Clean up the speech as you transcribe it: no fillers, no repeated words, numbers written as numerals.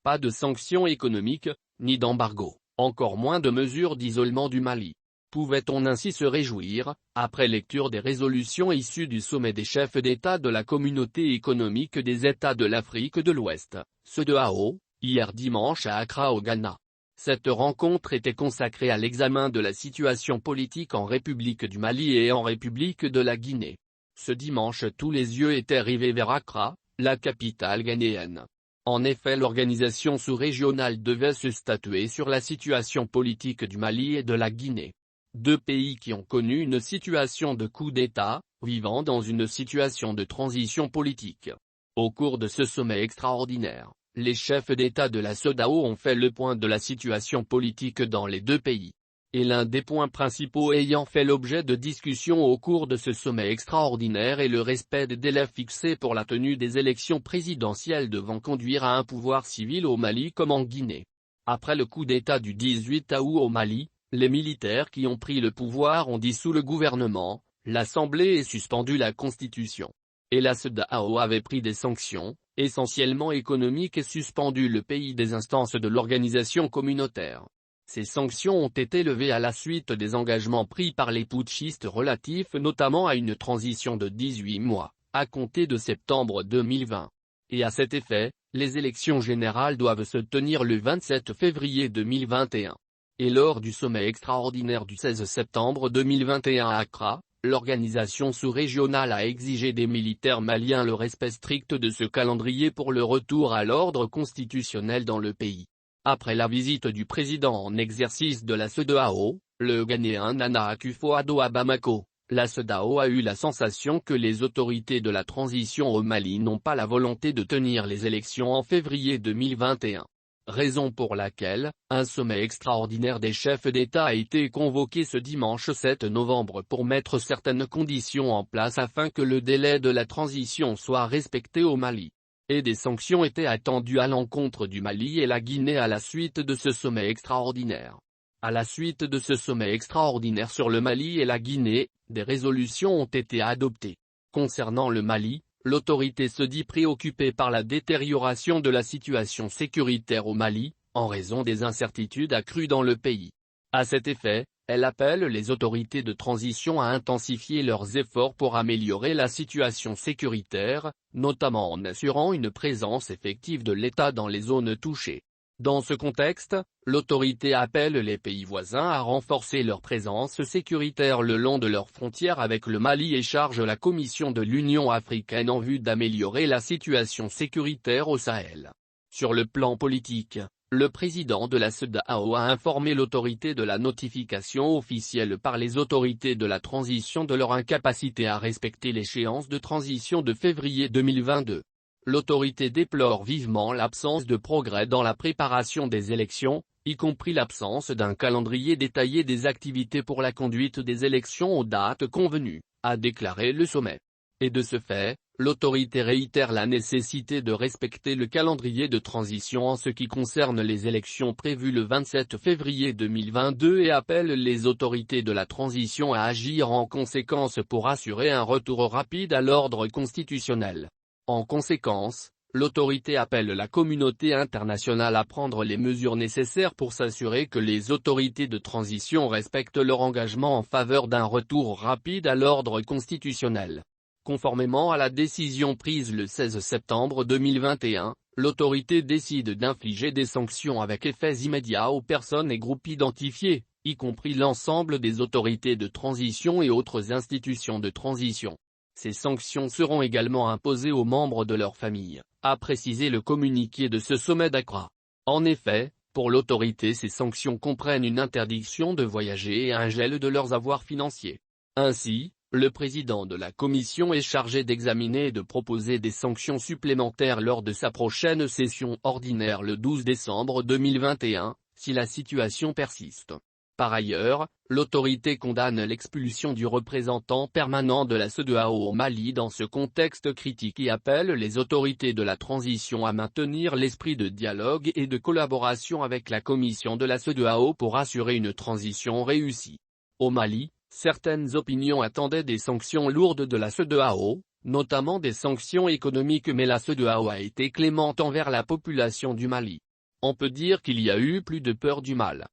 Pas de sanctions économiques, ni d'embargo, encore moins de mesures d'isolement du Mali. Pouvait-on ainsi se réjouir, après lecture des résolutions issues du sommet des chefs d'État de la Communauté économique des États de l'Afrique de l'Ouest, CEDEAO, hier dimanche à Accra au Ghana? Cette rencontre était consacrée à l'examen de la situation politique en République du Mali et en République de la Guinée. Ce dimanche tous les yeux étaient rivés vers Accra, la capitale ghanéenne. En effet, l'organisation sous-régionale devait se statuer sur la situation politique du Mali et de la Guinée. Deux pays qui ont connu une situation de coup d'État, vivant dans une situation de transition politique. Au cours de ce sommet extraordinaire, les chefs d'État de la CEDEAO ont fait le point de la situation politique dans les deux pays. Et l'un des points principaux ayant fait l'objet de discussions au cours de ce sommet extraordinaire est le respect des délais fixés pour la tenue des élections présidentielles devant conduire à un pouvoir civil au Mali comme en Guinée. Après le coup d'État du 18 août au Mali, les militaires qui ont pris le pouvoir ont dissous le gouvernement, l'Assemblée et suspendu la Constitution. Et la CEDEAO avait pris des sanctions, essentiellement économiques et suspendu le pays des instances de l'organisation communautaire. Ces sanctions ont été levées à la suite des engagements pris par les putschistes relatifs notamment à une transition de 18 mois, à compter de septembre 2020. Et à cet effet, les élections générales doivent se tenir le 27 février 2021. Et lors du sommet extraordinaire du 16 septembre 2021 à Accra, l'organisation sous-régionale a exigé des militaires maliens le respect strict de ce calendrier pour le retour à l'ordre constitutionnel dans le pays. Après la visite du président en exercice de la CEDEAO, le Ghanéen Nana Akufo-Addo à Bamako, la CEDEAO a eu la sensation que les autorités de la transition au Mali n'ont pas la volonté de tenir les élections en février 2021. Raison pour laquelle, un sommet extraordinaire des chefs d'État a été convoqué ce dimanche 7 novembre pour mettre certaines conditions en place afin que le délai de la transition soit respecté au Mali. Et des sanctions étaient attendues à l'encontre du Mali et la Guinée à la suite de ce sommet extraordinaire. À la suite de ce sommet extraordinaire sur le Mali et la Guinée, des résolutions ont été adoptées. Concernant le Mali, l'autorité se dit préoccupée par la détérioration de la situation sécuritaire au Mali, en raison des incertitudes accrues dans le pays. À cet effet, elle appelle les autorités de transition à intensifier leurs efforts pour améliorer la situation sécuritaire, notamment en assurant une présence effective de l'État dans les zones touchées. Dans ce contexte, l'autorité appelle les pays voisins à renforcer leur présence sécuritaire le long de leurs frontières avec le Mali et charge la Commission de l'Union africaine en vue d'améliorer la situation sécuritaire au Sahel. Sur le plan politique, le président de la CEDEAO a informé l'autorité de la notification officielle par les autorités de la transition de leur incapacité à respecter l'échéance de transition de février 2022. L'autorité déplore vivement l'absence de progrès dans la préparation des élections, y compris l'absence d'un calendrier détaillé des activités pour la conduite des élections aux dates convenues, a déclaré le sommet. Et de ce fait, l'autorité réitère la nécessité de respecter le calendrier de transition en ce qui concerne les élections prévues le 27 février 2022 et appelle les autorités de la transition à agir en conséquence pour assurer un retour rapide à l'ordre constitutionnel. En conséquence, l'autorité appelle la communauté internationale à prendre les mesures nécessaires pour s'assurer que les autorités de transition respectent leur engagement en faveur d'un retour rapide à l'ordre constitutionnel. Conformément à la décision prise le 16 septembre 2021, l'autorité décide d'infliger des sanctions avec effets immédiats aux personnes et groupes identifiés, y compris l'ensemble des autorités de transition et autres institutions de transition. Ces sanctions seront également imposées aux membres de leur famille, a précisé le communiqué de ce sommet d'Accra. En effet, pour l'autorité ces sanctions comprennent une interdiction de voyager et un gel de leurs avoirs financiers. Ainsi, le président de la Commission est chargé d'examiner et de proposer des sanctions supplémentaires lors de sa prochaine session ordinaire le 12 décembre 2021, si la situation persiste. Par ailleurs, l'autorité condamne l'expulsion du représentant permanent de la CEDEAO au Mali dans ce contexte critique et appelle les autorités de la transition à maintenir l'esprit de dialogue et de collaboration avec la Commission de la CEDEAO pour assurer une transition réussie. Au Mali, certaines opinions attendaient des sanctions lourdes de la CEDEAO, notamment des sanctions économiques mais la CEDEAO a été clémente envers la population du Mali. On peut dire qu'il y a eu plus de peur du mal.